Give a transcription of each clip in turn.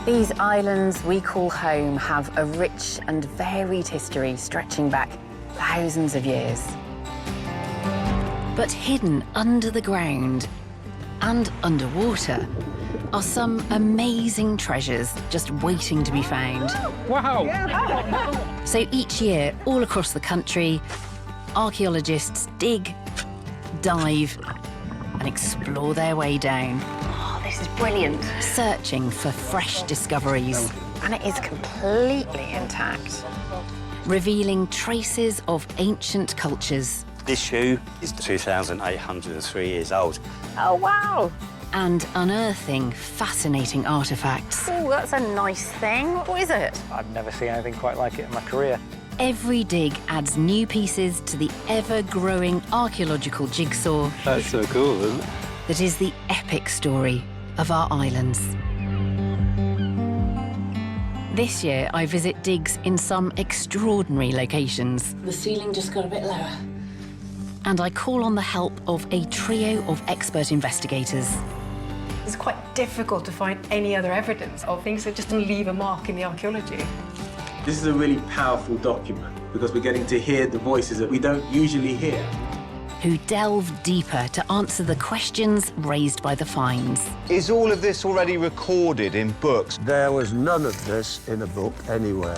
These islands we call home have a rich and varied history stretching back thousands of years. But hidden under the ground and underwater are some amazing treasures just waiting to be found. Wow! So each year, all across the country, archaeologists dig, dive, and explore their way down. Oh, this is brilliant. Searching for fresh discoveries. And it is completely intact. Revealing traces of ancient cultures. This shoe is 2,803 years old. Oh, wow. And unearthing fascinating artefacts. Oh, that's a nice thing. What is it? I've never seen anything quite like it in my career. Every dig adds new pieces to the ever-growing archaeological jigsaw. That's so cool, isn't it? That is the epic story of our islands. This year, I visit digs in some extraordinary locations. The ceiling just got a bit lower. And I call on the help of a trio of expert investigators. It's quite difficult to find any other evidence of things that just leave a mark in the archaeology. This is a really powerful document because we're getting to hear the voices that we don't usually hear. Who delve deeper to answer the questions raised by the finds. Is all of this already recorded in books? There was none of this in a book anywhere.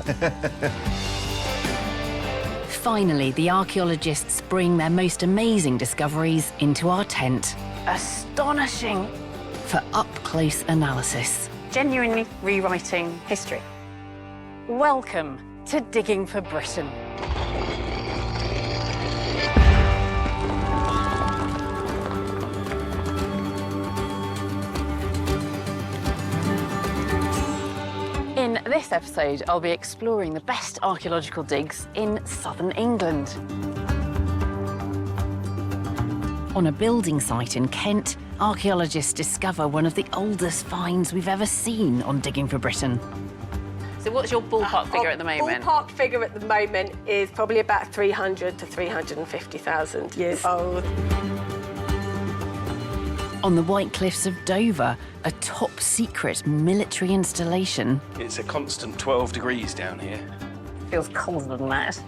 Finally, the archaeologists bring their most amazing discoveries into our tent. Astonishing. For up-close analysis. Genuinely rewriting history. Welcome to Digging for Britain. In this episode, I'll be exploring the best archaeological digs in southern England. On a building site in Kent, archaeologists discover one of the oldest finds we've ever seen on Digging for Britain. So what's your ballpark figure at the moment? Ballpark figure at the moment is probably about 300 to 350,000 years old. On the White Cliffs of Dover, a top-secret military installation It's a constant 12 degrees down here. Feels colder than that.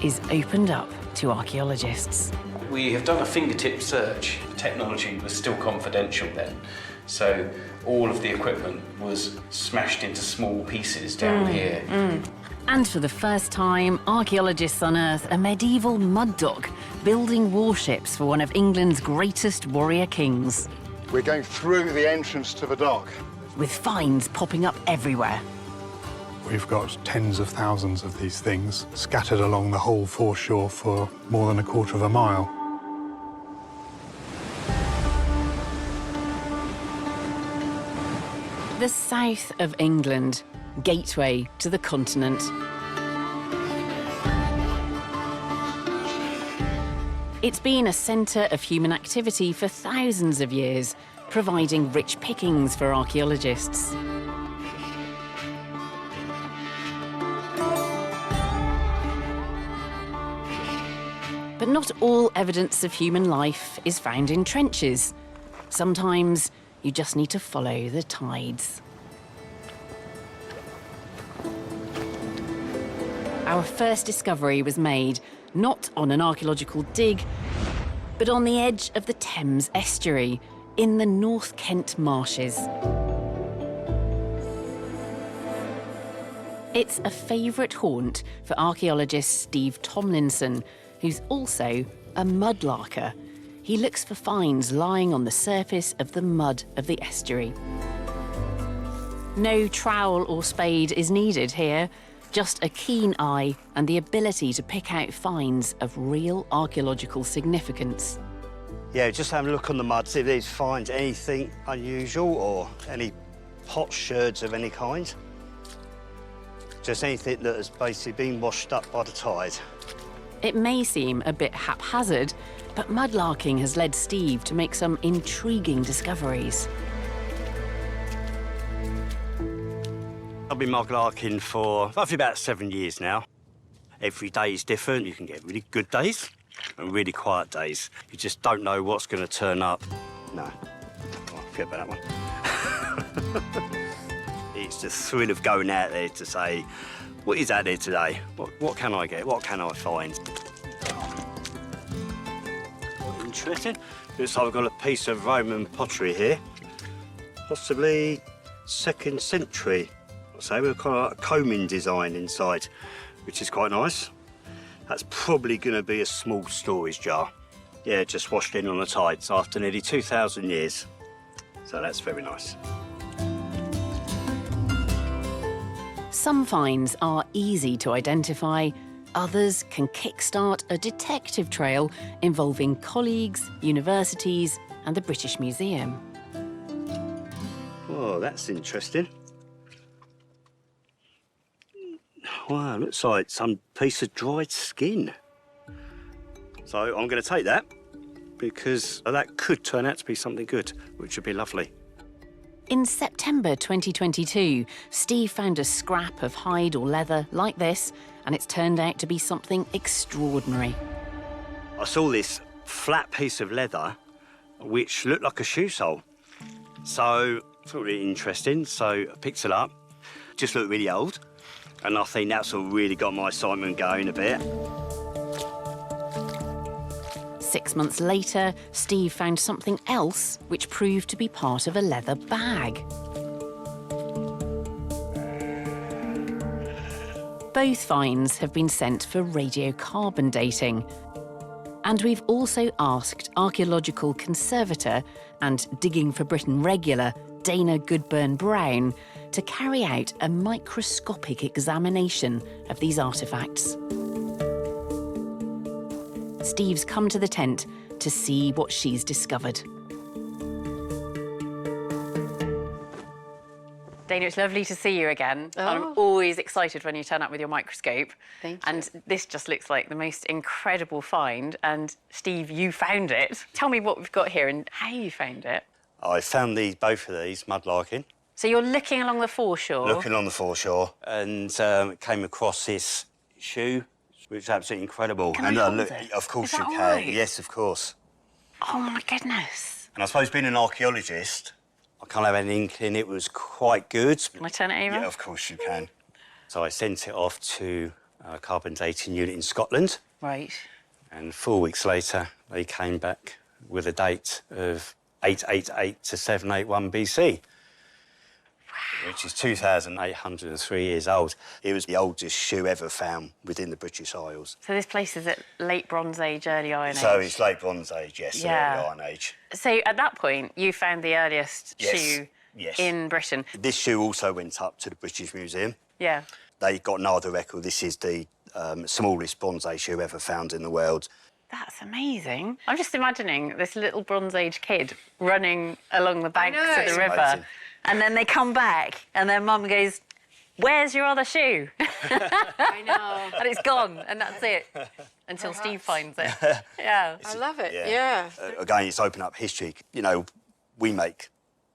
is opened up to archaeologists. We have done a fingertip search. The technology was still confidential then, so all of the equipment was smashed into small pieces down here. And for the first time, archaeologists unearth a medieval mud dock building warships for one of England's greatest warrior kings, We're going through the entrance to the dock. with finds popping up everywhere. We've got tens of thousands of these things scattered along the whole foreshore for more than a quarter of a mile. The south of England, gateway to the continent. It's been a centre of human activity for thousands of years, providing rich pickings for archaeologists. But not all evidence of human life is found in trenches. Sometimes you just need to follow the tides. Our first discovery was made not on an archaeological dig, but on the edge of the Thames Estuary in the North Kent marshes. It's a favourite haunt for archaeologist Steve Tomlinson, who's also a mudlarker. He looks for finds lying on the surface of the mud of the estuary. No trowel or spade is needed here, just a keen eye and the ability to pick out finds of real archaeological significance. Yeah, just have a look on the mud, see if these finds anything unusual or any potsherds of any kind. Just anything that has basically been washed up by the tide. It may seem a bit haphazard, but mudlarking has led Steve to make some intriguing discoveries. I've been mudlarking for roughly about 7 years now. Every day is different. You can get really good days and really quiet days. You just don't know what's going to turn up. No, forget about that one. It's the thrill of going out there to say, what is out there today? What can I get? What can I find? Interesting. Looks like we've got a piece of Roman pottery here, possibly 2nd century. So we've got a combing design inside, which is quite nice. That's probably going to be a small storage jar. Yeah, just washed in on the tides after nearly 2,000 years. So that's very nice. Some finds are easy to identify. Others can kickstart a detective trail involving colleagues, universities and the British Museum. Oh, that's interesting. Wow, looks like some piece of dried skin. So I'm going to take that because that could turn out to be something good, which would be lovely. In September 2022, Steve found a scrap of hide or leather like this, and it's turned out to be something extraordinary. I saw this flat piece of leather which looked like a shoe sole. So I thought it really interesting, so I picked it up. Just looked really old, and I think that's what really got my excitement going a bit. 6 months later, Steve found something else which proved to be part of a leather bag. Both finds have been sent for radiocarbon dating. And we've also asked archaeological conservator and Digging for Britain regular Dana Goodburn-Brown to carry out a microscopic examination of these artefacts. Steve's come to the tent to see what she's discovered. Dana, it's lovely to see you again. Oh. I'm always excited when you turn up with your microscope. Thank you. And this just looks like the most incredible find. And Steve, you found it. Tell me what we've got here and how you found it. I found both of these mudlarking. So you're looking along the foreshore? Looking on the foreshore, and came across this shoe, which is absolutely incredible. Can and I hold look, it? of course Is you that can. all right? Yes, of course. Oh, my goodness. And I suppose being an archaeologist, I kind of had an inkling it was quite good. Can I turn it over? Yeah, of course you can. So I sent it off to a carbon dating unit in Scotland. Right. And 4 weeks later, they came back with a date of 888 to 781 BC. Which is 2,803 years old. It was the oldest shoe ever found within the British Isles. So this place is at late Bronze Age, early Iron Age? So it's late Bronze Age, yes, Yeah. early Iron Age. So at that point, you found the earliest Yes, shoe yes. in Britain? This shoe also went up to the British Museum. Yeah. They got no other record. This is the smallest Bronze Age shoe ever found in the world. That's amazing. I'm just imagining this little Bronze Age kid running along the banks of the It's river. amazing. And then they come back and their mum goes, "Where's your other shoe?" I know. And it's gone, and that's it. Until Steve finds it. Yeah. I love it, Yeah. yeah. Again, it's opened up history. You know, we make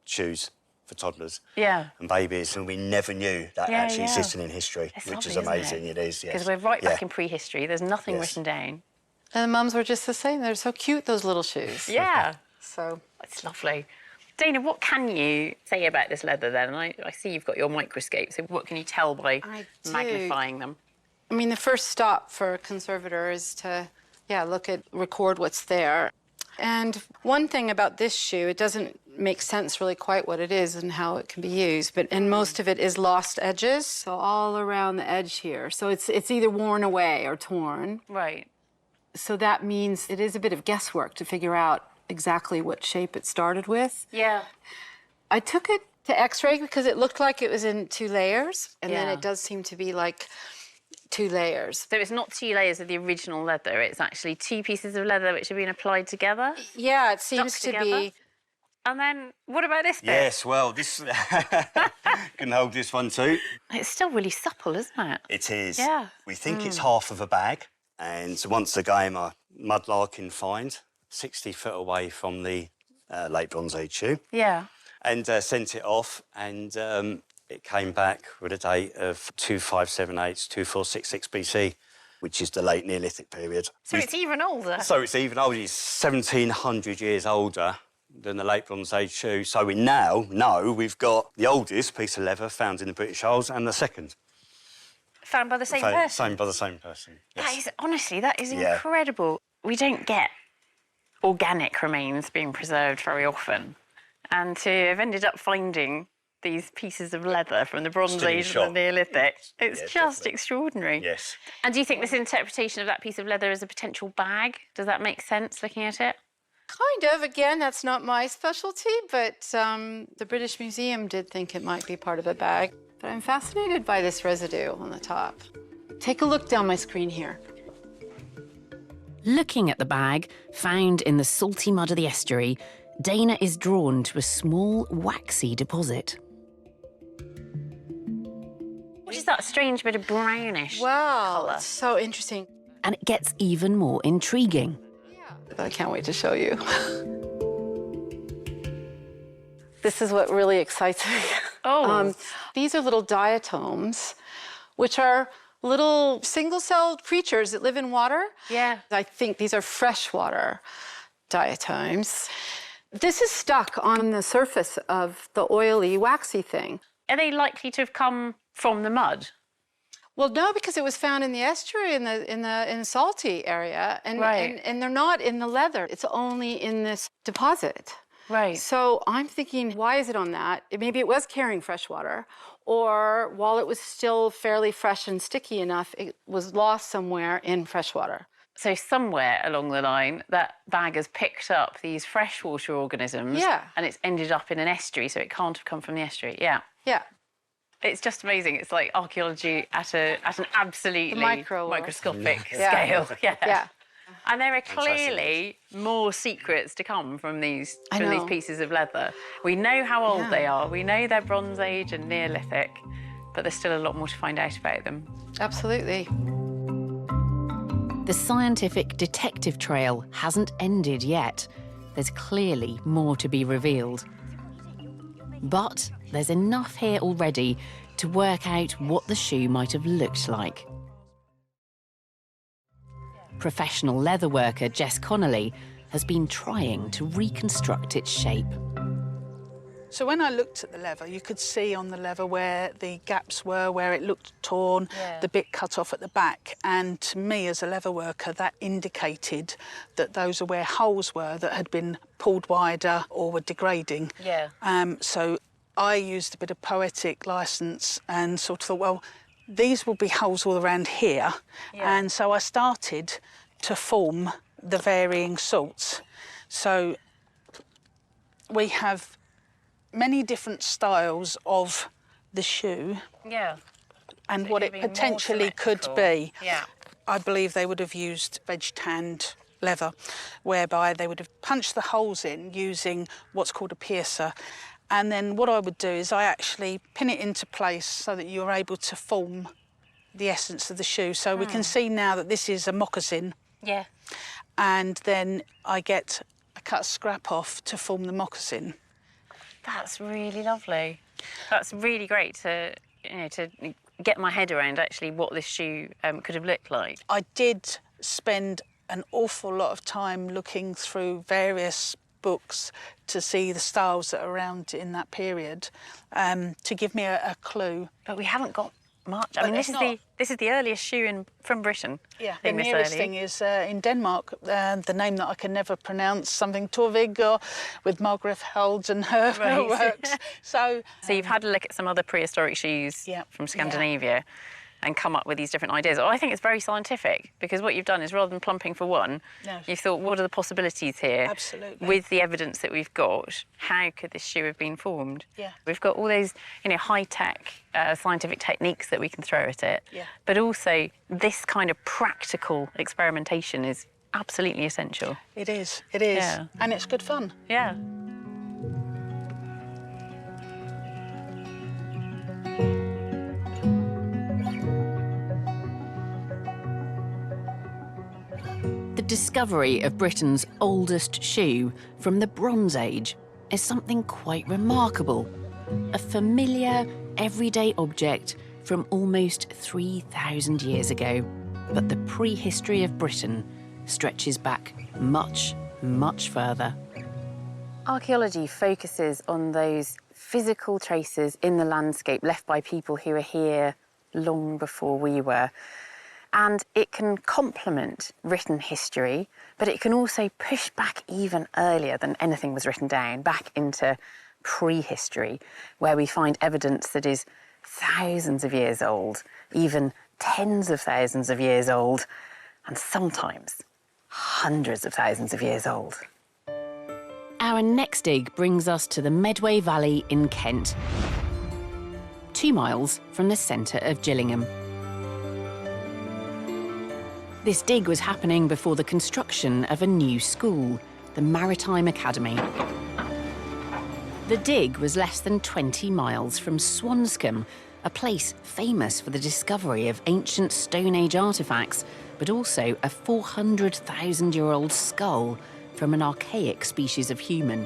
shoes for toddlers Yeah. and babies, and we never knew that Yeah, actually yeah. existed in history, It's which is lovely, amazing. isn't It is, yes. Because we're right back Yeah. in prehistory. There's nothing Yes. written down. And the mums were just the same. They're so cute, those little shoes. Yeah. So It's lovely. Dana, what can you say about this leather then? I see you've got your microscope, so what can you tell by I do. magnifying them? I mean, the first stop for a conservator is to, record what's there. And one thing about this shoe, it doesn't make sense really quite what it is and how it can be used, and most of it is lost edges, so all around the edge here. So it's either worn away or torn. Right. So that means it is a bit of guesswork to figure out exactly what shape it started with. Yeah. I took it to X-ray because it looked like it was in 2 layers, and then Yeah. it does seem to be like 2 layers. So it's not 2 layers of the original leather, it's actually 2 pieces of leather which have been applied together? Yeah, it seems Stuck to together? be. And then, what about this bit? Yes, well, this can hold this one too. It's still really supple, isn't it? It is. Yeah. We think it's half of a bag, and once again, a mudlarking find, 60 foot away from the late Bronze Age shoe, Yeah. and sent it off, and it came back with a date of 2578 to 2466 BC, which is the late Neolithic period. So it's even older? So it's even older. It's 1,700 years older than the Late Bronze Age shoe. So we now know we've got the oldest piece of leather found in the British Isles and the second. Found by the same person? Same by the same person, yes. That is, honestly, that is incredible. We don't get organic remains being preserved very often. And to have ended up finding these pieces of leather from the Bronze Age and the Neolithic, it's just extraordinary. Yes. And do you think this interpretation of that piece of leather as a potential bag, does that make sense looking at it? Kind of. Again, that's not my specialty, but the British Museum did think it might be part of a bag. But I'm fascinated by this residue on the top. Take a look down my screen here. Looking at the bag, found in the salty mud of the estuary, Dana is drawn to a small, waxy deposit. What is that strange bit of brownish Wow, colour? it's so interesting. And it gets even more intriguing. I can't wait to show you. This is what really excites me. Oh. These are little diatoms, which are little single-celled creatures that live in water. Yeah. I think these are freshwater diatoms. This is stuck on the surface of the oily, waxy thing. Are they likely to have come from the mud? Well, no, because it was found in the estuary in the salty area, and they're not in the leather. It's only in this deposit. Right. So I'm thinking, why is it on that? Maybe it was carrying fresh water, or while it was still fairly fresh and sticky enough, it was lost somewhere in fresh water. So somewhere along the line, that bag has picked up these freshwater organisms, and it's ended up in an estuary, so it can't have come from the estuary. Yeah. Yeah. It's just amazing. It's like archaeology at an absolutely microscopic scale. Yeah. And there are clearly more secrets to come from these pieces of leather. We know how old they are. We know they're Bronze Age and Neolithic, but there's still a lot more to find out about them. Absolutely. The scientific detective trail hasn't ended yet. There's clearly more to be revealed. But there's enough here already to work out what the shoe might have looked like. Professional leather worker Jess Connolly has been trying to reconstruct its shape. So when I looked at the leather, you could see on the leather where the gaps were, where it looked torn, the bit cut off at the back. And to me, as a leather worker, that indicated that those are where holes were that had been pulled wider or were degrading. So I used a bit of poetic licence and sort of thought, well, these will be holes all around here. And so I started to form the varying sorts. So we have many different styles of the shoe and what it potentially could be. I believe they would have used veg-tanned leather, whereby they would have punched the holes in using what's called a piercer. And then what I would do is I actually pin it into place so that you're able to form the essence of the shoe. So we can see now that this is a moccasin. And then I get a cut scrap off to form the moccasin. That's really lovely. That's really great to, to get my head around actually what this shoe could have looked like. I did spend an awful lot of time looking through various books to see the styles that are around in that period to give me a clue. But we haven't got much. I mean, this is the earliest shoe from Britain. The nearest thing is in Denmark. The name that I can never pronounce, something Torvig, or with Margaret Held and her works. So you've had a look at some other prehistoric shoes from Scandinavia and come up with these different ideas. I think it's very scientific, because what you've done is, rather than plumping for one, you've thought, what are the possibilities here? Absolutely. With the evidence that we've got, how could this shoe have been formed? We've got all those, high-tech scientific techniques that we can throw at it. But also, this kind of practical experimentation is absolutely essential. It is. And it's good fun. The discovery of Britain's oldest shoe from the Bronze Age is something quite remarkable. A familiar, everyday object from almost 3,000 years ago. But the prehistory of Britain stretches back much, much further. Archaeology focuses on those physical traces in the landscape left by people who were here long before we were. And it can complement written history, but it can also push back even earlier than anything was written down, back into prehistory, where we find evidence that is thousands of years old, even tens of thousands of years old, and sometimes hundreds of thousands of years old. Our next dig brings us to the Medway Valley in Kent, 2 miles from the centre of Gillingham. This dig was happening before the construction of a new school, the Maritime Academy. The dig was less than 20 miles from Swanscombe, a place famous for the discovery of ancient Stone Age artefacts, but also a 400,000-year-old skull from an archaic species of human.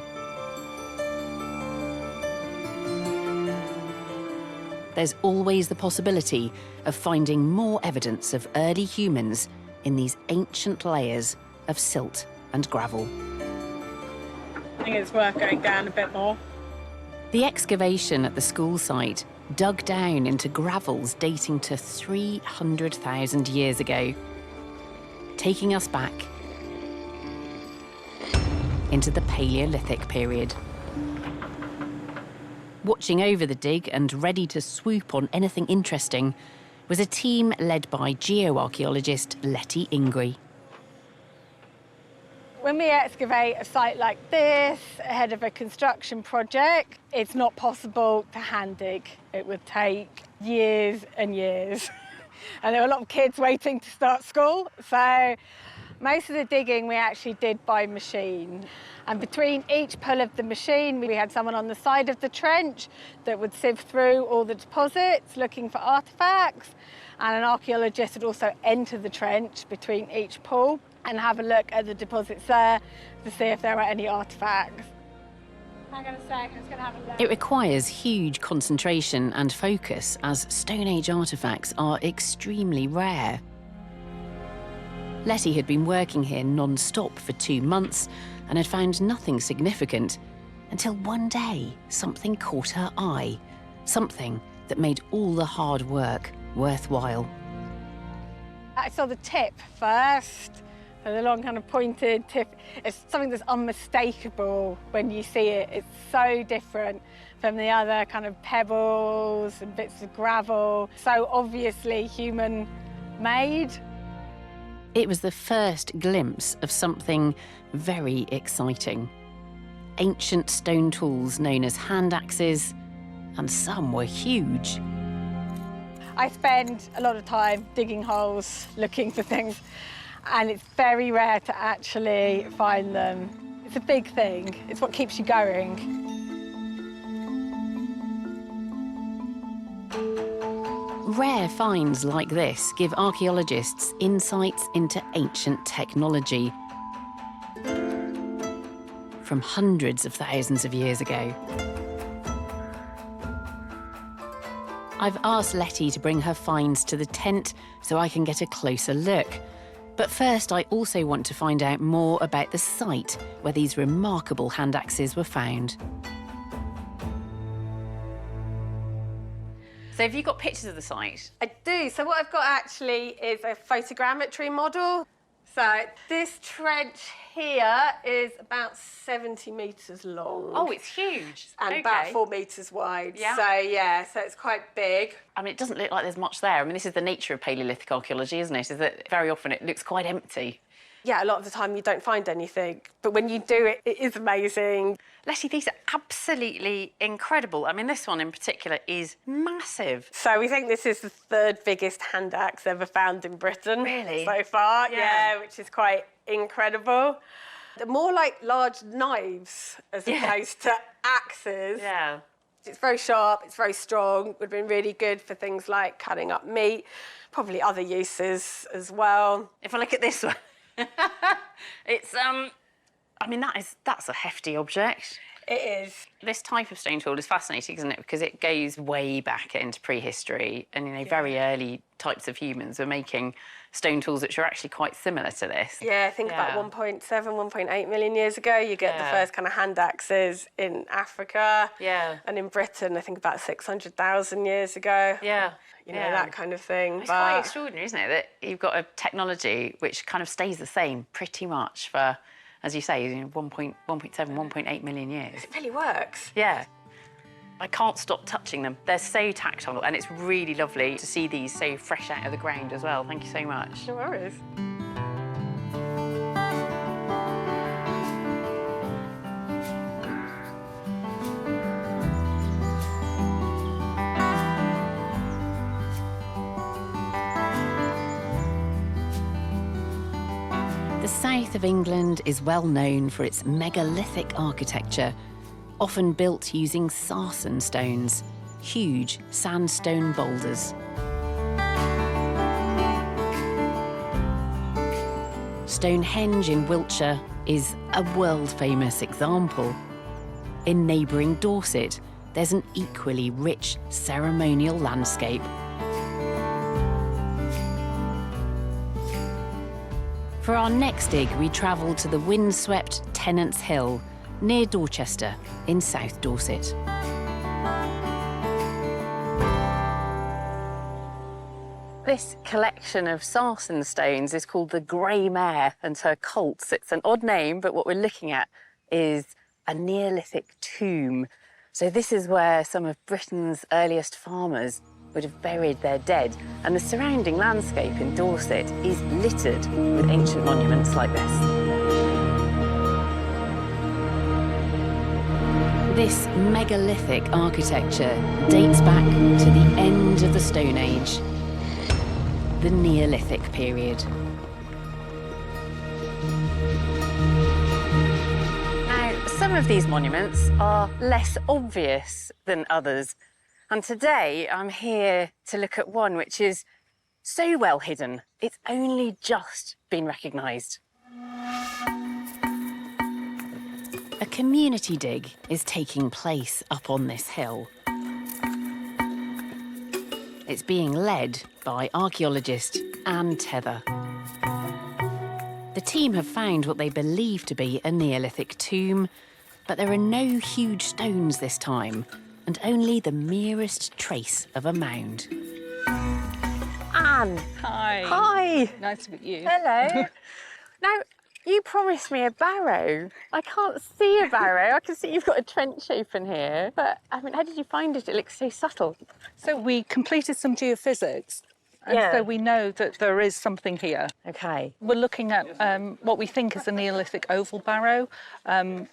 There's always the possibility of finding more evidence of early humans in these ancient layers of silt and gravel. I think it's worth going down a bit more. The excavation at the school site dug down into gravels dating to 300,000 years ago, taking us back into the Paleolithic period. Watching over the dig and ready to swoop on anything interesting was a team led by geoarchaeologist Letty Ingrie. When we excavate a site like this ahead of a construction project, it's not possible to hand dig. It would take years and years. And there were a lot of kids waiting to start school, so most of the digging we actually did by machine. And between each pull of the machine, we had someone on the side of the trench that would sift through all the deposits looking for artefacts. And an archaeologist would also enter the trench between each pull and have a look at the deposits there to see if there were any artefacts. Hang on a sec, I'm just going to have a look. It requires huge concentration and focus, as Stone Age artefacts are extremely rare. Letty had been working here non-stop for 2 months and had found nothing significant until one day something caught her eye, something that made all the hard work worthwhile. I saw the tip first, so the long kind of pointed tip. It's something that's unmistakable when you see it. It's so different from the other kind of pebbles and bits of gravel, so obviously human-made. It was the first glimpse of something very exciting. Ancient stone tools known as hand axes, and some were huge. I spend a lot of time digging holes, looking for things, and it's very rare to actually find them. It's a big thing. It's what keeps you going. Rare finds like this give archaeologists insights into ancient technology from hundreds of thousands of years ago. I've asked Letty to bring her finds to the tent so I can get a closer look. But first, I also want to find out more about the site where these remarkable hand axes were found. So have you got pictures of the site? I do. So what I've got actually is a photogrammetry model. So this trench here is about 70 metres long. Oh, it's huge. And about 4 metres wide. Yeah. So, yeah, so it's quite big. I mean, it doesn't look like there's much there. I mean, this is the nature of Paleolithic archaeology, isn't it? Is that very often it looks quite empty. Yeah, a lot of the time you don't find anything. But when you do it, it is amazing. Letty, these are absolutely incredible. I mean, this one in particular is massive. So we think this is the 3rd biggest hand axe ever found in Britain. Really? So far, yeah, which is quite incredible. They're more like large knives as opposed to axes. Yeah. It's very sharp, it's very strong, would have been really good for things like cutting up meat, probably other uses as well. If I look at this one, it's, I mean, that's a hefty object. It is. This type of stone tool is fascinating, isn't it? Because it goes way back into prehistory, and very early types of humans were making stone tools which are actually quite similar to this. Yeah, think about 1.7, 1.8 million years ago, you get the first kind of hand axes in Africa. Yeah. And in Britain, I think about 600,000 years ago. Yeah. You know, that kind of thing. It's quite extraordinary, isn't it, that you've got a technology which kind of stays the same pretty much for, as you say, 1.7, 1.8 million years. It really works. Yeah. I can't stop touching them. They're so tactile, and it's really lovely to see these so fresh out of the ground as well. Thank you so much. No worries. The south of England is well known for its megalithic architecture, often built using sarsen stones, huge sandstone boulders. Stonehenge in Wiltshire is a world-famous example. In neighbouring Dorset, there's an equally rich ceremonial landscape. For our next dig, we travel to the windswept Tennant's Hill, near Dorchester, in South Dorset. This collection of sarsen stones is called the Grey Mare and her colts. It's an odd name, but what we're looking at is a Neolithic tomb. So this is where some of Britain's earliest farmers would have buried their dead, and the surrounding landscape in Dorset is littered with ancient monuments like this. This megalithic architecture dates back to the end of the Stone Age, the Neolithic period. Now, some of these monuments are less obvious than others. And today I'm here to look at one which is so well hidden, it's only just been recognised. A community dig is taking place up on this hill. It's being led by archaeologist Anne Tether. The team have found what they believe to be a Neolithic tomb, but there are no huge stones this time, and only the merest trace of a mound. Anne. Hi. Hi. Nice to meet you. Hello. Now, you promised me a barrow. I can't see a barrow. I can see you've got a trench open here. But, I mean, how did you find it? It looks so subtle. So we completed some geophysics. And so we know that there is something here. OK. We're looking at what we think is a Neolithic oval barrow,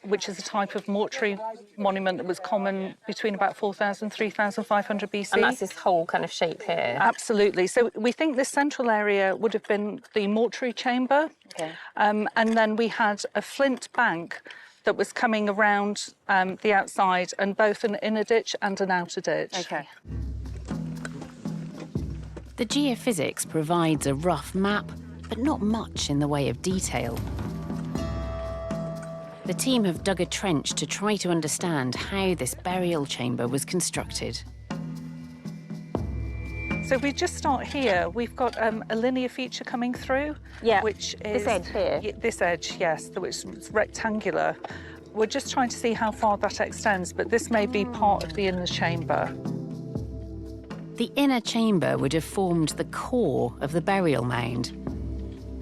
which is a type of mortuary monument that was common between about 4,000, 3,500 BC. And that's this whole kind of shape here? Absolutely. So we think this central area would have been the mortuary chamber. OK. And then we had a flint bank that was coming around the outside, and both an inner ditch and an outer ditch. OK. The geophysics provides a rough map, but not much in the way of detail. The team have dug a trench to try to understand how this burial chamber was constructed. So we just start here. We've got a linear feature coming through, which is... This edge here? This edge, yes, which is rectangular. We're just trying to see how far that extends, but this may be part of the inner chamber. The inner chamber would have formed the core of the burial mound.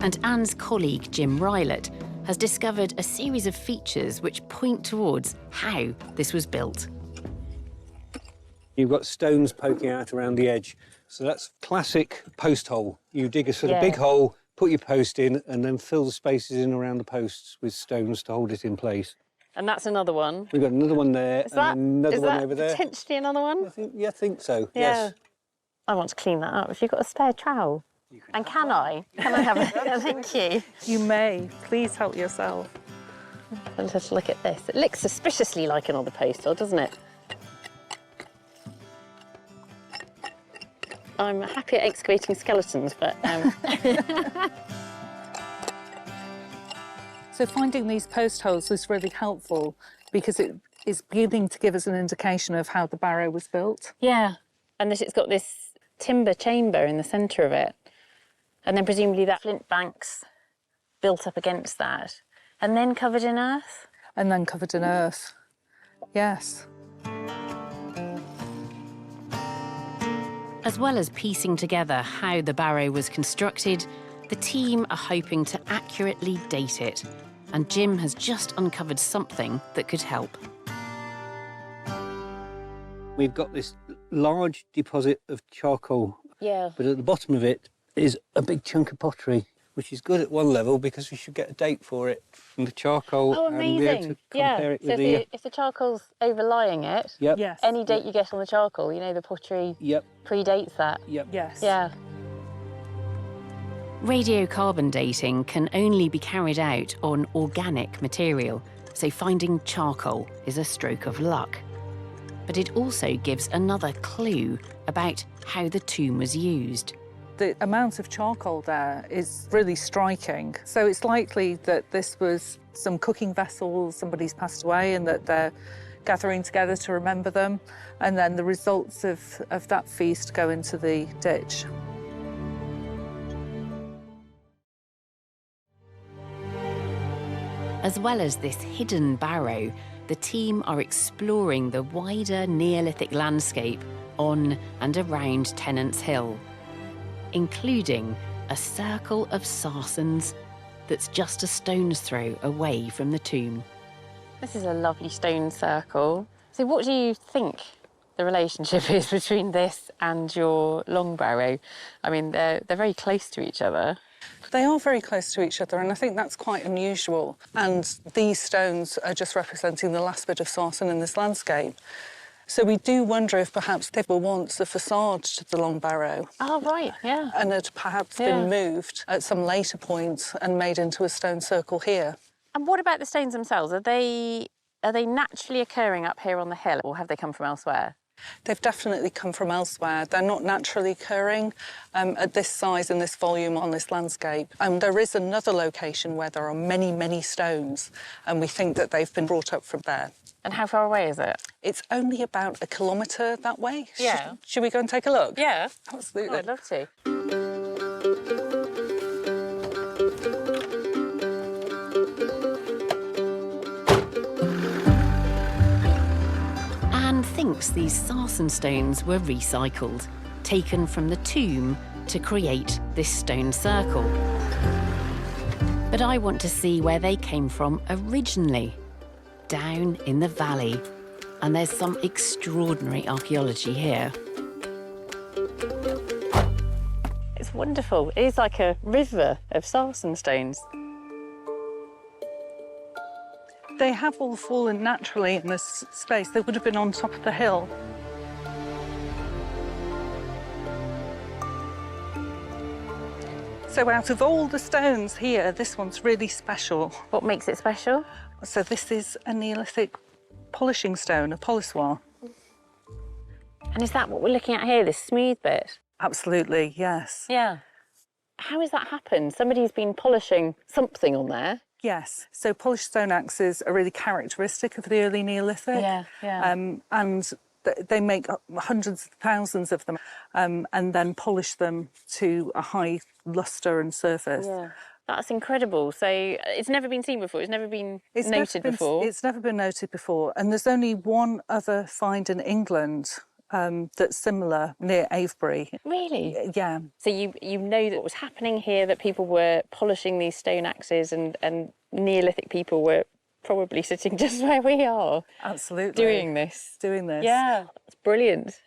And Anne's colleague, Jim Rylett, has discovered a series of features which point towards how this was built. You've got stones poking out around the edge. So that's classic post hole. You dig a sort of big hole, put your post in, and then fill the spaces in around the posts with stones to hold it in place. And that's another one? We've got another one there, and another one over there. Potentially another one? I think so, yeah. yes. I want to clean that up. Have you got a spare trowel? And can I? Can I have a... Thank you. You may. Please help yourself. Let's just look at this. It looks suspiciously like another post hole, doesn't it? I'm happy at excavating skeletons, but... So finding these post holes was really helpful because it is beginning to give us an indication of how the barrow was built. Yeah, and it's got this timber chamber in the centre of it. And then presumably that flint bank's built up against that. And then covered in earth? And then covered in earth, yes. As well as piecing together how the barrow was constructed, the team are hoping to accurately date it. And Jim has just uncovered something that could help. We've got this large deposit of charcoal, Yeah. but at the bottom of it is a big chunk of pottery, which is good at one level because we should get a date for it from the charcoal. Oh, and be able to compare it So with if the charcoal's overlying it, Yep. Yes. any date you get on the charcoal, you know, the pottery Yep. predates that. Yep. Yes. Yeah. Radiocarbon dating can only be carried out on organic material, so finding charcoal is a stroke of luck. But it also gives another clue about how the tomb was used. The amount of charcoal there is really striking. So it's likely that this was some cooking vessels, somebody's passed away and that they're gathering together to remember them. And then the results of that feast go into the ditch. As well as this hidden barrow, the team are exploring the wider Neolithic landscape on and around Tennant's Hill, including a circle of Sarsens that's just a stone's throw away from the tomb. This is a lovely stone circle. So what do you think the relationship is between this and your long barrow? I mean, they're very close to each other. They are very close to each other, and I think that's quite unusual. And these stones are just representing the last bit of sarsen in this landscape. So we do wonder if perhaps they were once the facade to the long barrow. Oh, right, yeah. And had perhaps been moved at some later point and made into a stone circle here. And what about the stones themselves? Are they naturally occurring up here on the hill, or have they come from elsewhere? They've definitely come from elsewhere. They're not naturally occurring at this size and this volume on this landscape. And there is another location where there are many, many stones, and we think that they've been brought up from there. And how far away is it? It's only about 1 kilometre that way. Yeah. Should we go and take a look? Yeah. Absolutely. Oh, I'd love to. Anne thinks these sarsen stones were recycled, taken from the tomb to create this stone circle. But I want to see where they came from originally, down in the valley. And there's some extraordinary archaeology here. It's wonderful. It is like a river of sarsen stones. They have all fallen naturally in this space. They would have been on top of the hill. So out of all the stones here, this one's really special. What makes it special? So this is a Neolithic polishing stone, a polissoir. And is that what we're looking at here, this smooth bit? Absolutely, yes. Yeah. How has that happened? Somebody's been polishing something on there. Yes, so polished stone axes are really characteristic of the early Neolithic. Yeah, yeah. And they make hundreds of thousands of them and then polish them to a high lustre and surface. Yeah. That's incredible. So it's never been seen before, it's never been noted before? It's never been noted before. And there's only one other find in England that's similar near Avebury. Really? Yeah. So you know that what was happening here, that people were polishing these stone axes and Neolithic people were probably sitting just where we are. Absolutely. Doing this. Yeah, it's brilliant.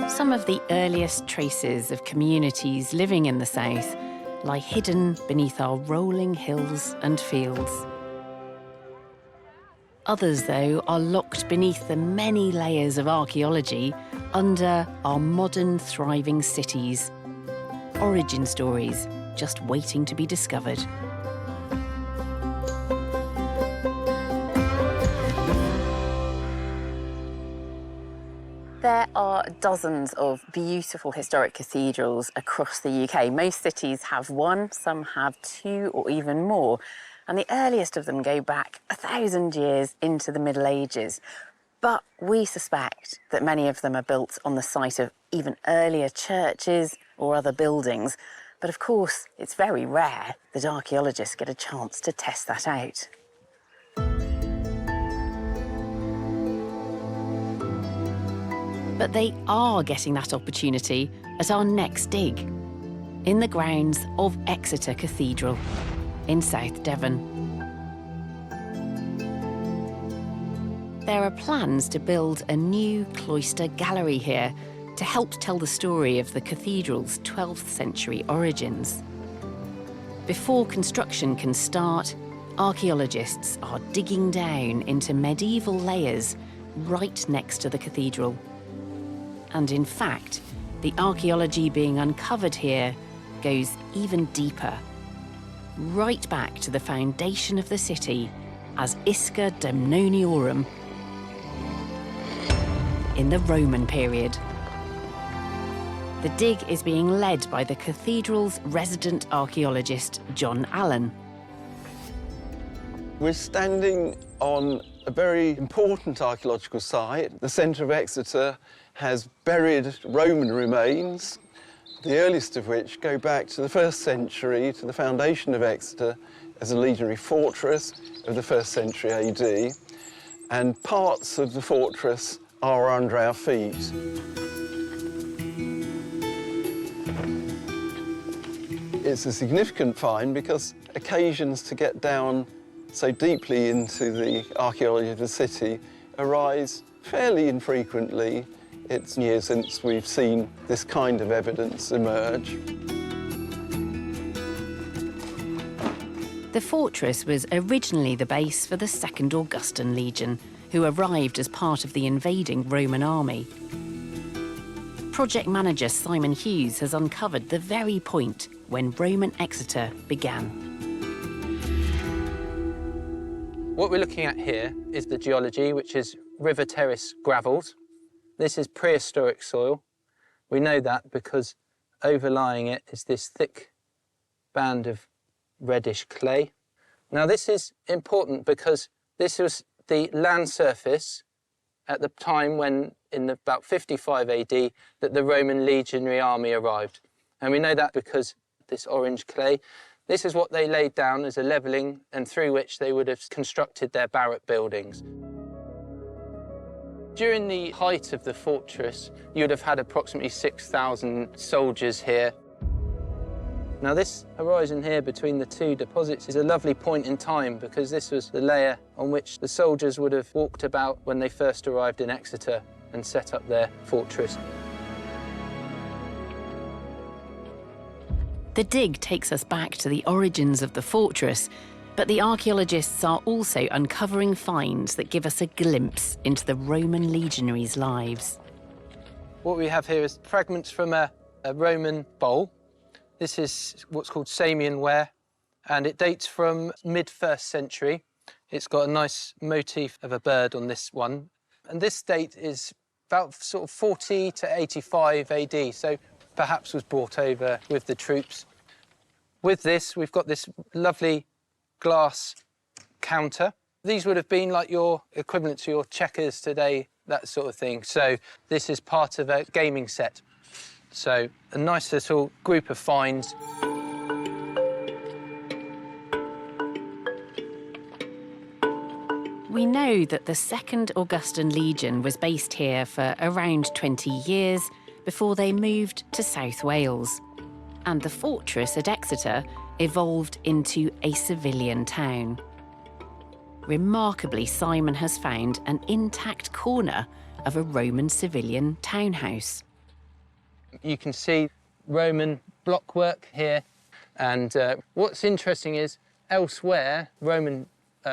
Some of the earliest traces of communities living in the south lie hidden beneath our rolling hills and fields. Others, though, are locked beneath the many layers of archaeology under our modern, thriving cities. Origin stories just waiting to be discovered. There are dozens of beautiful historic cathedrals across the UK. Most cities have one, some have two or even more. And the earliest of them go back 1,000 years into the Middle Ages. But we suspect that many of them are built on the site of even earlier churches or other buildings. But of course, it's very rare that archaeologists get a chance to test that out. But they are getting that opportunity at our next dig, in the grounds of Exeter Cathedral in South Devon. There are plans to build a new cloister gallery here to help tell the story of the cathedral's 12th century origins. Before construction can start, archaeologists are digging down into medieval layers right next to the cathedral. And in fact, the archaeology being uncovered here goes even deeper, right back to the foundation of the city as Isca Demnoniorum in the Roman period. The dig is being led by the cathedral's resident archaeologist, John Allen. We're standing on a very important archaeological site. The centre of Exeter has buried Roman remains, the earliest of which go back to the 1st century, to the foundation of Exeter as a legionary fortress of the 1st century AD, and parts of the fortress are under our feet. It's a significant find because occasions to get down so deeply into the archaeology of the city arise fairly infrequently. It's years since we've seen this kind of evidence emerge. The fortress was originally the base for the 2nd Augustan Legion, who arrived as part of the invading Roman army. Project manager Simon Hughes has uncovered the very point when Roman Exeter began. What we're looking at here is the geology, which is river terrace gravels. This is prehistoric soil. We know that because overlying it is this thick band of reddish clay. Now, this is important because this was the land surface at the time when, in about 55 AD, that the Roman legionary army arrived. And we know that because this orange clay, this is what they laid down as a levelling and through which they would have constructed their barrack buildings. During the height of the fortress, you would have had approximately 6,000 soldiers here. Now, this horizon here between the two deposits is a lovely point in time because this was the layer on which the soldiers would have walked about when they first arrived in Exeter and set up their fortress. The dig takes us back to the origins of the fortress, but the archaeologists are also uncovering finds that give us a glimpse into the Roman legionaries' lives. What we have here is fragments from a Roman bowl. This is what's called Samian ware, and it dates from mid-1st century. It's got a nice motif of a bird on this one. And this date is about sort of 40 to 85 AD, so perhaps was brought over with the troops. With this, we've got this lovely glass counter. These would have been like your equivalent to your checkers today, that sort of thing. So this is part of a gaming set. So a nice little group of finds. We know that the 2nd Augustan Legion was based here for around 20 years before they moved to South Wales. And the fortress at Exeter evolved into a civilian town. Remarkably, Simon has found an intact corner of a Roman civilian townhouse. You can see Roman blockwork here, and what's interesting is elsewhere, Roman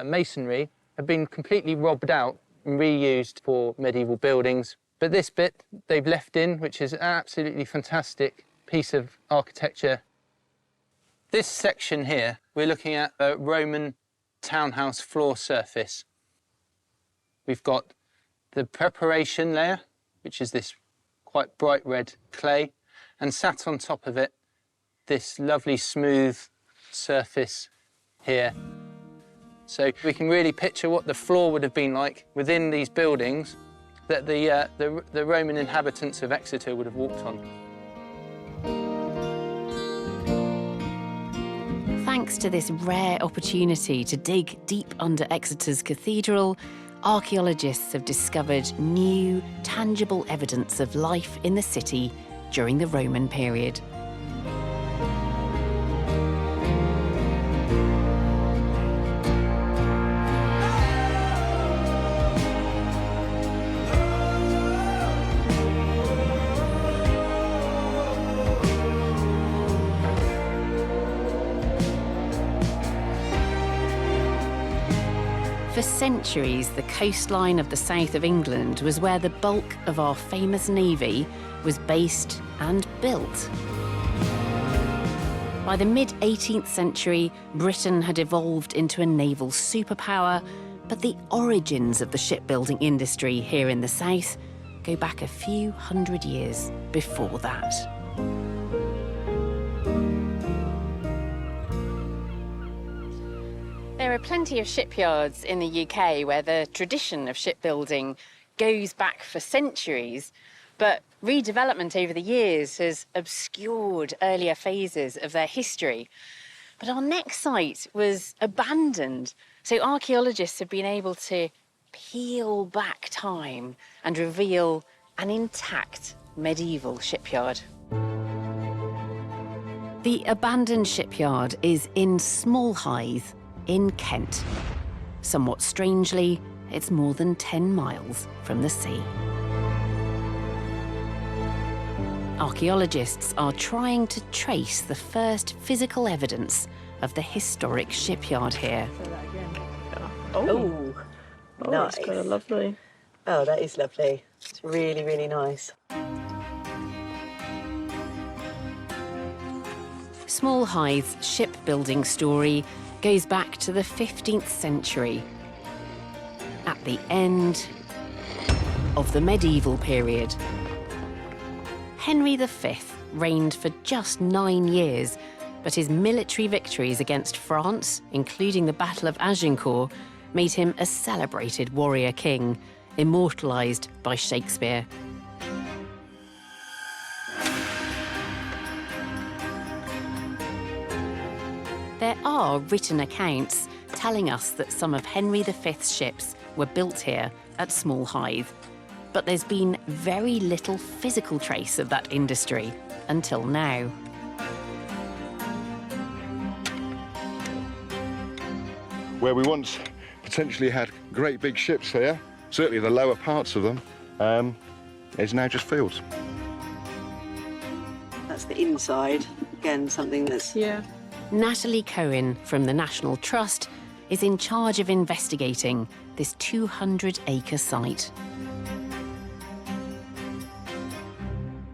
masonry have been completely robbed out and reused for medieval buildings. But this bit they've left in, which is an absolutely fantastic piece of architecture. This section here, we're looking at a Roman townhouse floor surface. We've got the preparation layer, which is this quite bright red clay, and sat on top of it, this lovely smooth surface here. So we can really picture what the floor would have been like within these buildings that the Roman inhabitants of Exeter would have walked on. Thanks to this rare opportunity to dig deep under Exeter's cathedral, archaeologists have discovered new, tangible evidence of life in the city during the Roman period. For centuries, the coastline of the south of England was where the bulk of our famous navy was based and built. By the mid-18th century, Britain had evolved into a naval superpower, but the origins of the shipbuilding industry here in the south go back a few hundred years before that. There are plenty of shipyards in the UK where the tradition of shipbuilding goes back for centuries, but redevelopment over the years has obscured earlier phases of their history. But our next site was abandoned, so archaeologists have been able to peel back time and reveal an intact medieval shipyard. The abandoned shipyard is in Smallhythe, in Kent. Somewhat strangely, it's more than 10 miles from the sea. Archaeologists are trying to trace the first physical evidence of the historic shipyard here. Oh, nice. It's kind of lovely. Oh, that is lovely. It's really, really nice. Smallhythe's shipbuilding story goes back to the 15th century, at the end of the medieval period. Henry V reigned for just 9 years, but his military victories against France, including the Battle of Agincourt, made him a celebrated warrior king, immortalised by Shakespeare. There are written accounts telling us that some of Henry V's ships were built here at Smallhythe, but there's been very little physical trace of that industry until now. Where we once potentially had great big ships here, certainly the lower parts of them, is now just fields. That's the inside. Again, something that's... Yeah. Natalie Cohen from the National Trust is in charge of investigating this 200-acre site.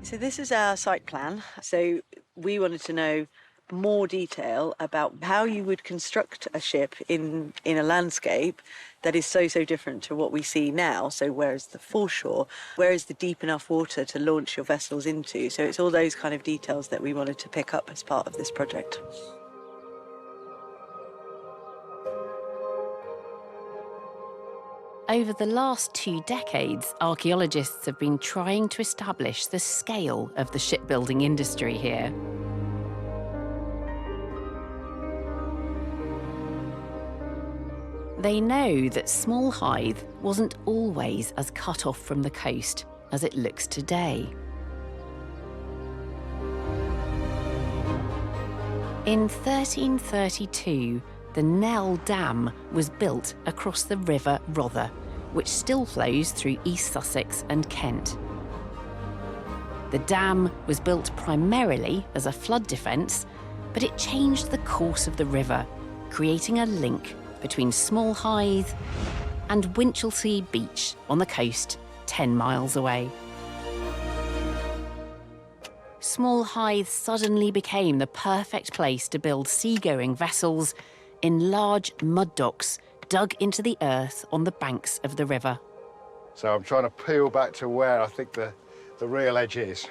So this is our site plan. So we wanted to know more detail about how you would construct a ship in a landscape that is so different to what we see now. So where is the foreshore? Where is the deep enough water to launch your vessels into? So it's all those kind of details that we wanted to pick up as part of this project. Over the last 2 decades, archaeologists have been trying to establish the scale of the shipbuilding industry here. They know that Smallhythe wasn't always as cut off from the coast as it looks today. In 1332, the Nell Dam was built across the River Rother, which still flows through East Sussex and Kent. The dam was built primarily as a flood defence, but it changed the course of the river, creating a link between Smallhythe and Winchelsea Beach on the coast, 10 miles away. Smallhythe suddenly became the perfect place to build seagoing vessels in large mud docks dug into the earth on the banks of the river. So I'm trying to peel back to where I think the real edge is.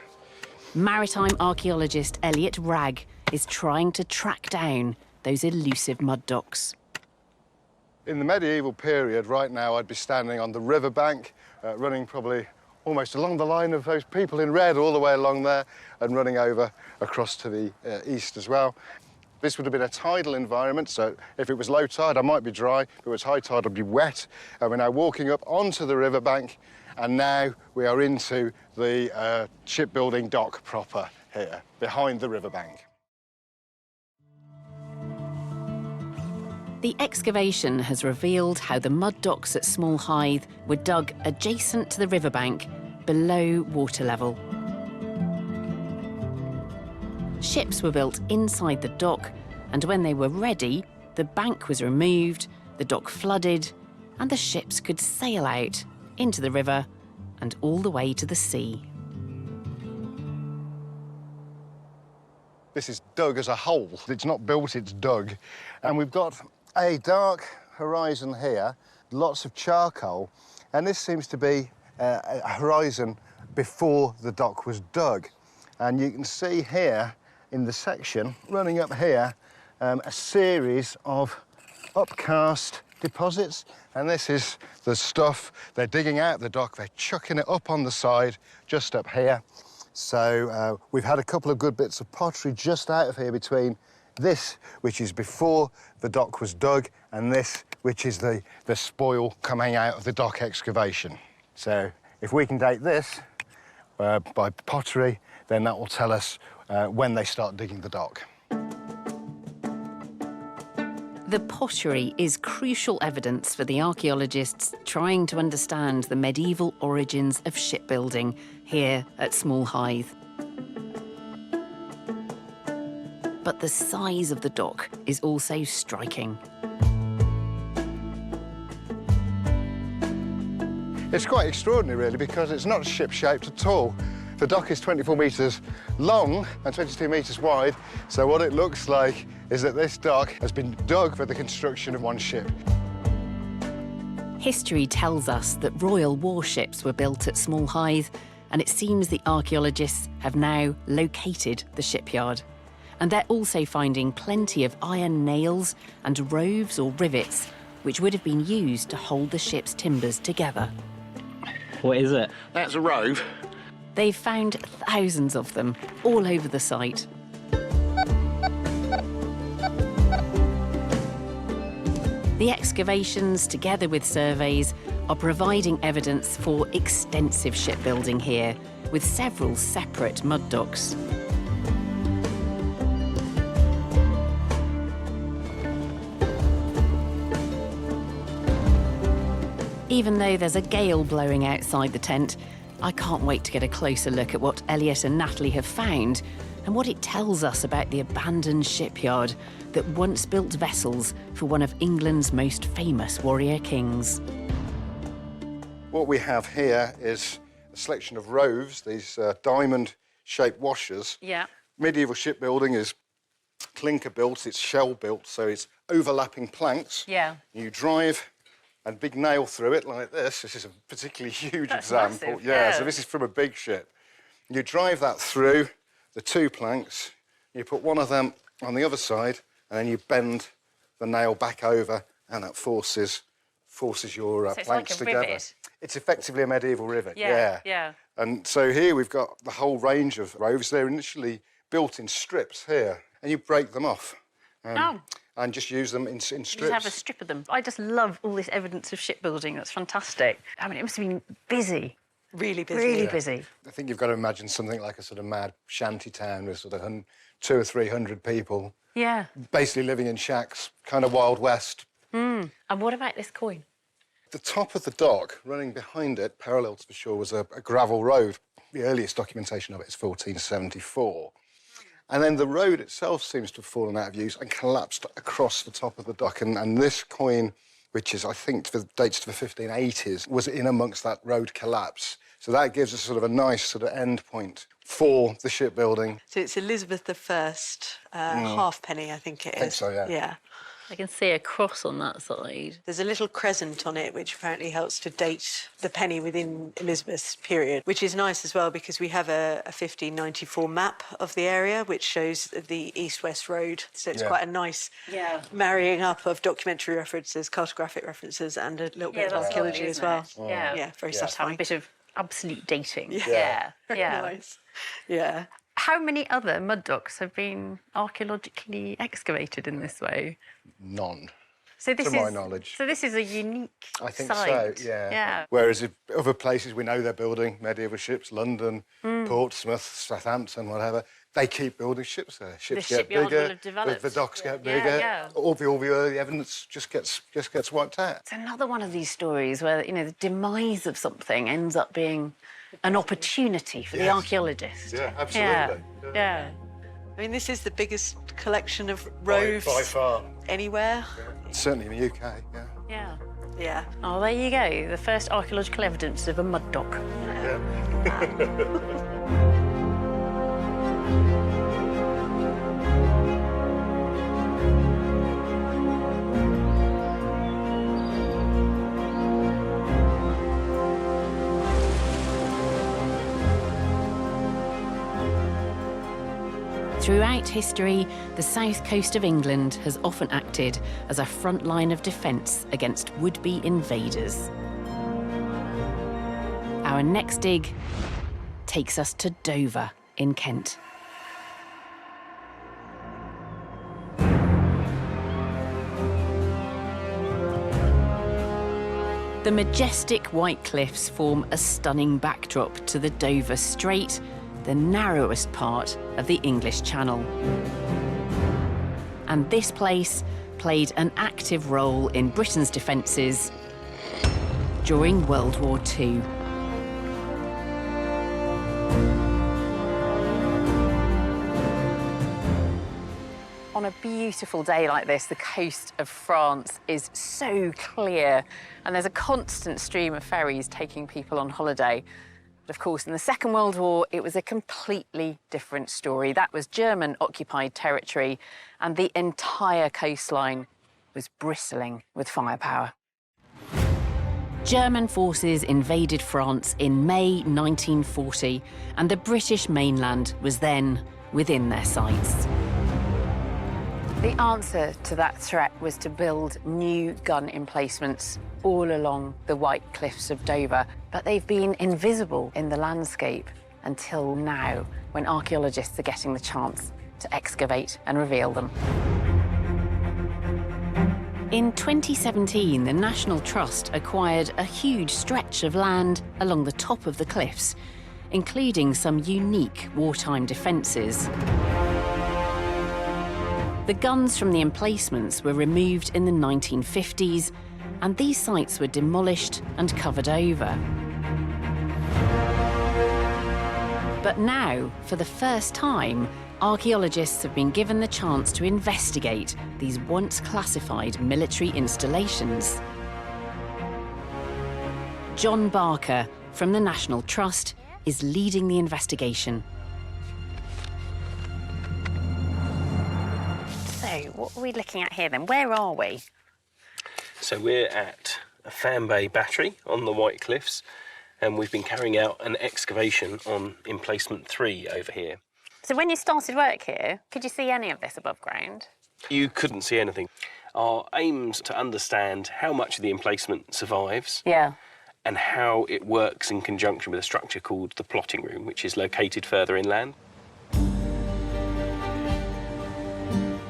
Maritime archaeologist Elliot Ragg is trying to track down those elusive mud docks. In the medieval period, right now, I'd be standing on the riverbank, running probably almost along the line of those people in red all the way along there and running over across to the east as well. This would have been a tidal environment, so if it was low tide, I might be dry. If it was high tide, I'd be wet. And we're now walking up onto the riverbank, and now we are into the shipbuilding dock proper here, behind the riverbank. The excavation has revealed how the mud docks at Smallhythe were dug adjacent to the riverbank, below water level. Ships were built inside the dock, and when they were ready, the bank was removed, the dock flooded, and the ships could sail out into the river and all the way to the sea. This is dug as a hole. It's not built, it's dug. And we've got a dark horizon here, lots of charcoal, and this seems to be a horizon before the dock was dug. And you can see here in the section, running up here, a series of upcast deposits. And this is the stuff they're digging out the dock, they're chucking it up on the side, just up here. So we've had a couple of good bits of pottery just out of here between this, which is before the dock was dug, and this, which is the spoil coming out of the dock excavation. So if we can date this by pottery, then that will tell us when they start digging the dock. The pottery is crucial evidence for the archaeologists trying to understand the medieval origins of shipbuilding here at Smallhythe. But the size of the dock is also striking. It's quite extraordinary, really, because it's not ship-shaped at all. The dock is 24 metres long and 22 metres wide, so what it looks like is that this dock has been dug for the construction of one ship. History tells us that royal warships were built at Smallhythe, and it seems the archaeologists have now located the shipyard. And they're also finding plenty of iron nails and roves or rivets, which would have been used to hold the ship's timbers together. What is it? That's a rove. They've found thousands of them all over the site. The excavations, together with surveys, are providing evidence for extensive shipbuilding here, with several separate mud docks. Even though there's a gale blowing outside the tent, I can't wait to get a closer look at what Elliot and Natalie have found and what it tells us about the abandoned shipyard that once built vessels for one of England's most famous warrior kings. What we have here is a selection of roves, these diamond-shaped washers. Yeah. Medieval shipbuilding is clinker-built, it's shell-built, so it's overlapping planks. Yeah. You drive and big nail through it like this. This is a particularly huge That's example. massive, Yeah, so this is from a big ship. You drive that through the two planks, you put one of them on the other side, and then you bend the nail back over, and that forces your So it's planks like a together. rivet. It's effectively a medieval rivet, Yeah. And so here we've got the whole range of roves. They're initially built in strips here, and you break them off. And just use them in strips. You just have a strip of them. I just love all this evidence of shipbuilding. That's fantastic. I mean, it must have been busy. Really busy. Really busy. I think you've got to imagine something like a sort of mad shanty town with sort of 200 or 300 people. Yeah. Basically living in shacks, kind of Wild West. And what about this coin? The top of the dock, running behind it, parallel to the shore, was a gravel road. The earliest documentation of it is 1474. And then the road itself seems to have fallen out of use and collapsed across the top of the dock. And this coin, which is, I think, dates to the 1580s, was in amongst that road collapse. So that gives us sort of a nice sort of end point for the shipbuilding. So it's Elizabeth I halfpenny, I think it is. I think so, yeah. Yeah. I can see a cross on that side. There's a little crescent on it, which apparently helps to date the penny within Elizabeth's period, which is nice as well because we have a 1594 map of the area, which shows the east-west road. So it's quite a nice marrying up of documentary references, cartographic references, and a little bit of archaeology as well. Yeah, very satisfying. A bit of absolute dating. Very nice. Yeah. How many other mud docks have been archaeologically excavated in this way? None. So this to my knowledge. So this is a unique I think site. so, yeah. Whereas if other places we know they're building medieval ships, London, Portsmouth, Southampton, whatever, they keep building ships there. Ships get bigger, the docks get bigger. All the early evidence just gets wiped out. It's another one of these stories where, you know, the demise of something ends up being an opportunity for the archaeologist. Yeah, absolutely. Yeah. I mean, this is the biggest collection of roves by far anywhere. Yeah. Certainly in the UK, Yeah. Yeah. Oh, there you go. The first archaeological evidence of a mud dock. Throughout history, the south coast of England has often acted as a front line of defence against would-be invaders. Our next dig takes us to Dover in Kent. The majestic white cliffs form a stunning backdrop to the Dover Strait, the narrowest part of the English Channel. And this place played an active role in Britain's defences during World War II. On a beautiful day like this, the coast of France is so clear, and there's a constant stream of ferries taking people on holiday. But of course, in the Second World War, it was a completely different story. That was German-occupied territory, and the entire coastline was bristling with firepower. German forces invaded France in May 1940, and the British mainland was then within their sights. The answer to that threat was to build new gun emplacements all along the white cliffs of Dover, but they've been invisible in the landscape until now, when archaeologists are getting the chance to excavate and reveal them. In 2017, the National Trust acquired a huge stretch of land along the top of the cliffs, including some unique wartime defences. The guns from the emplacements were removed in the 1950s, and these sites were demolished and covered over. But now, for the first time, archaeologists have been given the chance to investigate these once classified military installations. John Barker from the National Trust is leading the investigation. So, what are we looking at here then? Where are we? So we're at a fan bay battery on the White Cliffs, and we've been carrying out an excavation on emplacement 3 over here. So when you started work here, could you see any of this above ground? You couldn't see anything. Our aim's to understand how much of the emplacement survives and how it works in conjunction with a structure called the plotting room, which is located further inland.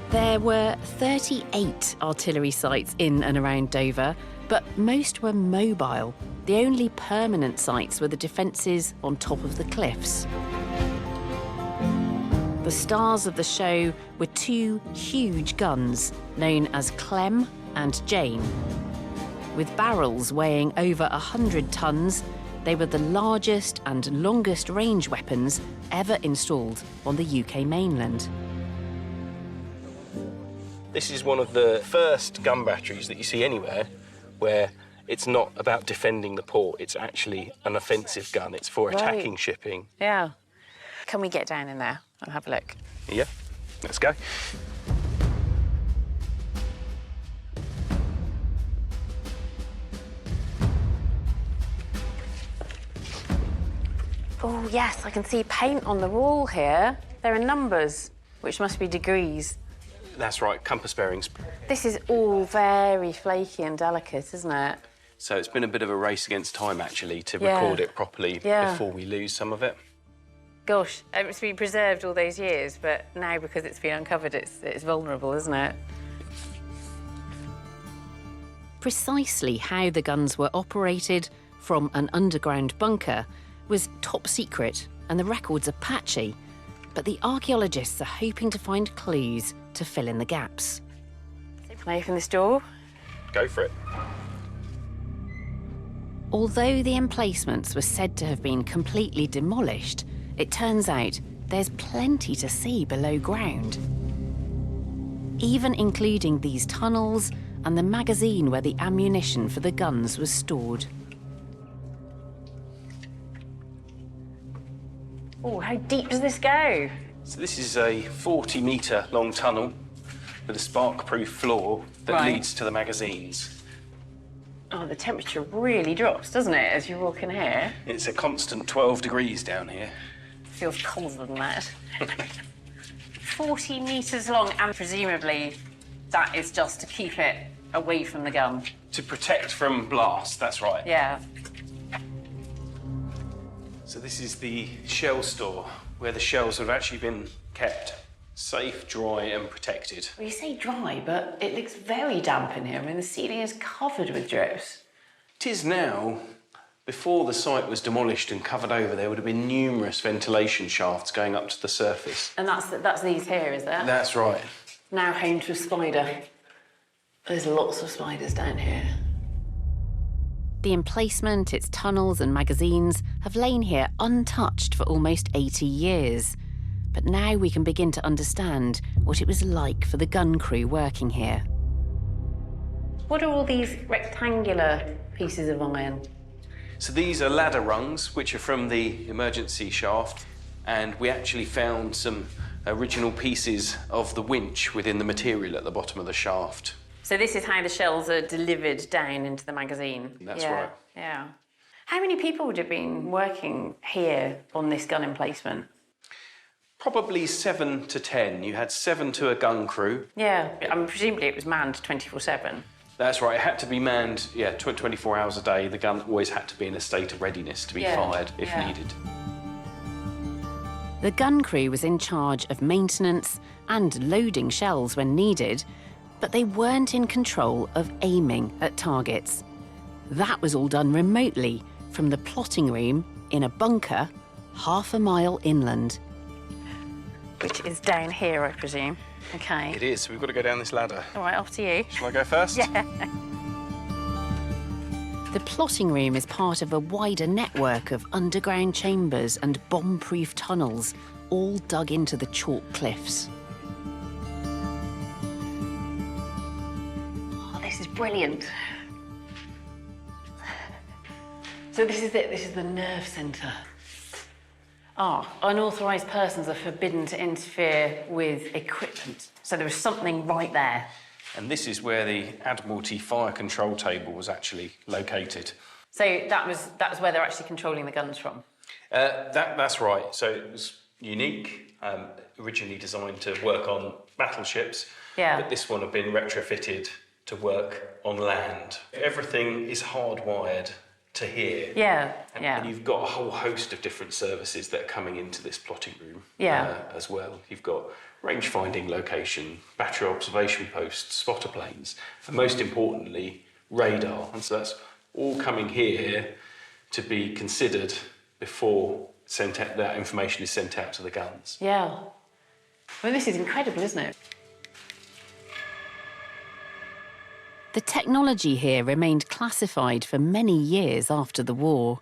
There were 38 artillery sites in and around Dover, but most were mobile. The only permanent sites were the defences on top of the cliffs. The stars of the show were two huge guns known as Clem and Jane. With barrels weighing over 100 tons, They were the largest and longest range weapons ever installed on the UK mainland. This is one of the first gun batteries that you see anywhere where it's not about defending the port, it's actually an offensive gun. It's for attacking shipping. Yeah. Can we get down in there and have a look? Yeah, let's go. Oh, yes, I can see paint on the wall here. There are numbers, which must be degrees. That's right, compass bearings. This is all very flaky and delicate, isn't it? So it's been a bit of a race against time, actually, to record it properly before we lose some of it. Gosh, it's been preserved all those years, but now because it's been uncovered, it's vulnerable, isn't it? Precisely how the guns were operated from an underground bunker was top secret, and the records are patchy, but the archaeologists are hoping to find clues to fill in the gaps. Can I open this door? Go for it. Although the emplacements were said to have been completely demolished, it turns out there's plenty to see below ground, even including these tunnels and the magazine where the ammunition for the guns was stored. Oh, how deep does this go? So this is a 40-metre long tunnel with a spark-proof floor that leads to the magazines. Oh, the temperature really drops, doesn't it, as you're walking here? It's a constant 12 degrees down here. Feels colder than that. 40 metres long, and presumably that is just to keep it away from the gun. To protect from blast, that's right. Yeah. So this is the shell store, where the shells have actually been kept safe, dry and protected. Well, you say dry, but it looks very damp in here. I mean, the ceiling is covered with drips. It is now. Before the site was demolished and covered over, there would have been numerous ventilation shafts going up to the surface. And that's these here, is there? That's right. Now home to a spider. There's lots of spiders down here. The emplacement, its tunnels and magazines have lain here untouched for almost 80 years. But now we can begin to understand what it was like for the gun crew working here. What are all these rectangular pieces of iron? So these are ladder rungs, which are from the emergency shaft, and we actually found some original pieces of the winch within the material at the bottom of the shaft. So this is how the shells are delivered down into the magazine? That's right. Yeah. How many people would have been working here on this gun emplacement? Probably 7 to 10. You had 7 to a gun crew. Yeah, I mean, presumably it was manned 24/7. That's right, it had to be manned, 24 hours a day. The gun always had to be in a state of readiness to be fired if needed. The gun crew was in charge of maintenance and loading shells when needed, but they weren't in control of aiming at targets. That was all done remotely from the plotting room in a bunker half a mile inland. Which is down here, I presume. OK. It is, so we've got to go down this ladder. All right, off to you. Shall I go first? Yeah. The plotting room is part of a wider network of underground chambers and bomb-proof tunnels, all dug into the chalk cliffs. This is brilliant. So this is it, this is the nerve centre. Unauthorised persons are forbidden to interfere with equipment. So there was something right there. And this is where the Admiralty fire control table was actually located. So that was where they're actually controlling the guns from? That's right. So it was unique, originally designed to work on battleships. Yeah. But this one had been retrofitted to work on land. Everything is hardwired to here. Yeah, and you've got a whole host of different services that are coming into this plotting room as well. You've got range finding location, battery observation posts, spotter planes, and most importantly, radar. And so that's all coming here to be considered before that information is sent out to the guns. Yeah. Well, this is incredible, isn't it? The technology here remained classified for many years after the war.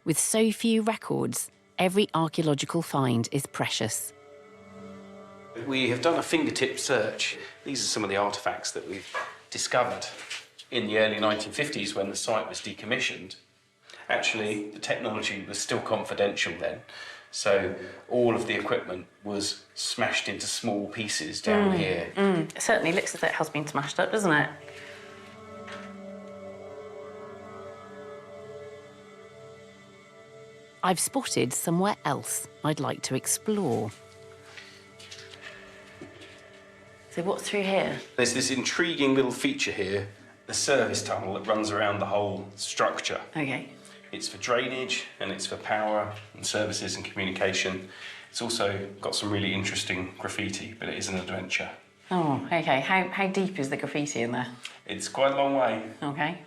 With so few records, every archaeological find is precious. We have done a fingertip search. These are some of the artefacts that we've discovered in the early 1950s when the site was decommissioned. Actually, the technology was still confidential then, so all of the equipment was smashed into small pieces down here. It certainly looks as though it has been smashed up, doesn't it? I've spotted somewhere else I'd like to explore. So what's through here? There's this intriguing little feature here, the service tunnel that runs around the whole structure. OK. It's for drainage and it's for power and services and communication. It's also got some really interesting graffiti, but it is an adventure. Oh, OK. How deep is the graffiti in there? It's quite a long way. OK.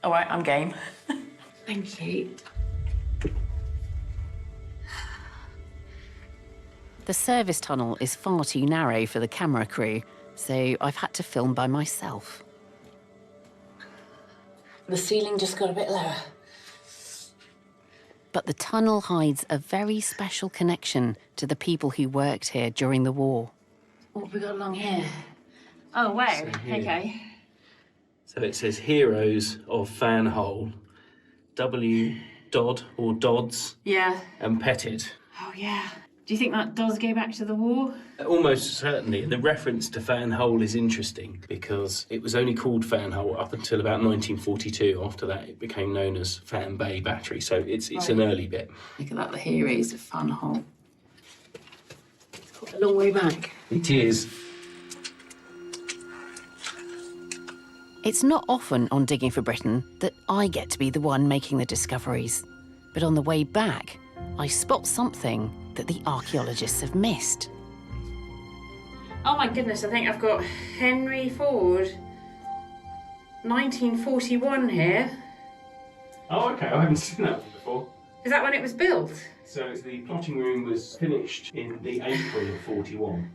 All right, I'm game. Thank you. The service tunnel is far too narrow for the camera crew, so I've had to film by myself. The ceiling just got a bit lower. But the tunnel hides a very special connection to the people who worked here during the war. What have we got along here? Oh, wow. OK. So it says Heroes of Fan Hole, W. Dodd or Dodds. Yeah. And Petted. Oh, yeah. Do you think that does go back to the war? Almost certainly. The reference to Fan Hole is interesting because it was only called Fan Hole up until about 1942. After that, it became known as Fan Bay Battery, so it's an early bit. Look at that, the Heroes of Fan Hole. It's quite a long way back. It is. It's not often on Digging for Britain that I get to be the one making the discoveries. But on the way back, I spot something that the archaeologists have missed. Oh my goodness, I think I've got Henry Ford, 1941 here. Oh, OK, I haven't seen that one before. Is that when it was built? So the plotting room was finished in the April of 41.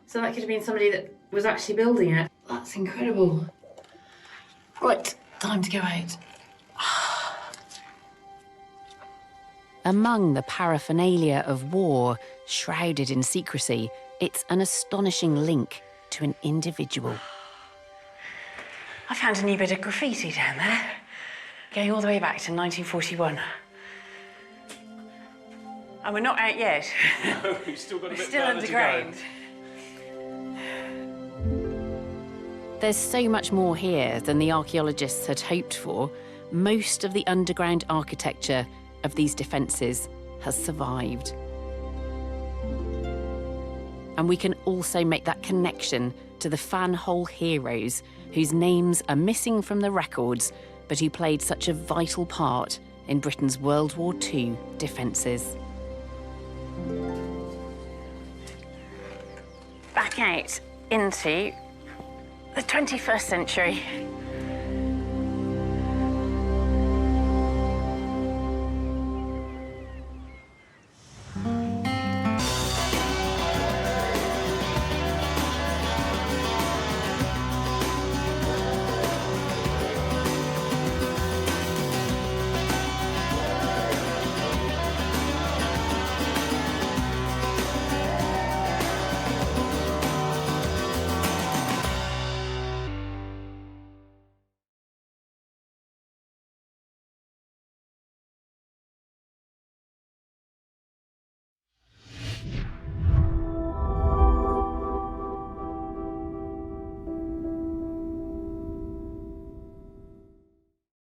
So that could have been somebody that was actually building it. That's incredible. Right, time to go out. Among the paraphernalia of war, shrouded in secrecy, it's an astonishing link to an individual. I found a new bit of graffiti down there, going all the way back to 1941. And we're not out yet. No, we've still got a bit still underground. There's so much more here than the archaeologists had hoped for. Most of the underground architecture of these defences has survived. And we can also make that connection to the Fan Hole heroes whose names are missing from the records, but who played such a vital part in Britain's World War II defences. Back out into the 21st century.